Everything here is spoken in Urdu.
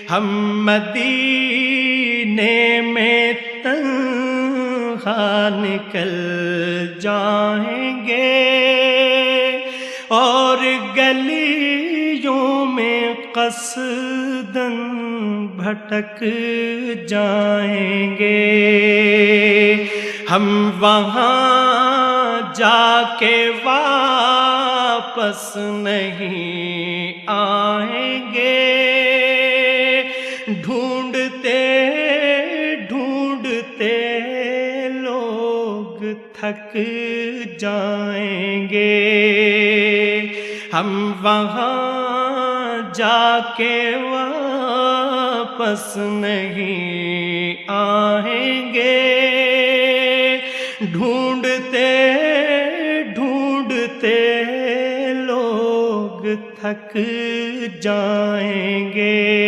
ہم مدینے میں تنہا نکل جائیں گے اور گلیوں میں قصداً بھٹک جائیں گے. ہم وہاں جا کے واپس نہیں آئیں گے. ڈھونڈتے ڈھونڈتے لوگ تھک جائیں گے. ہم وہاں جا کے واپس نہیں آئیں گے. ڈھونڈتے ڈھونڈتے لوگ تھک جائیں گے.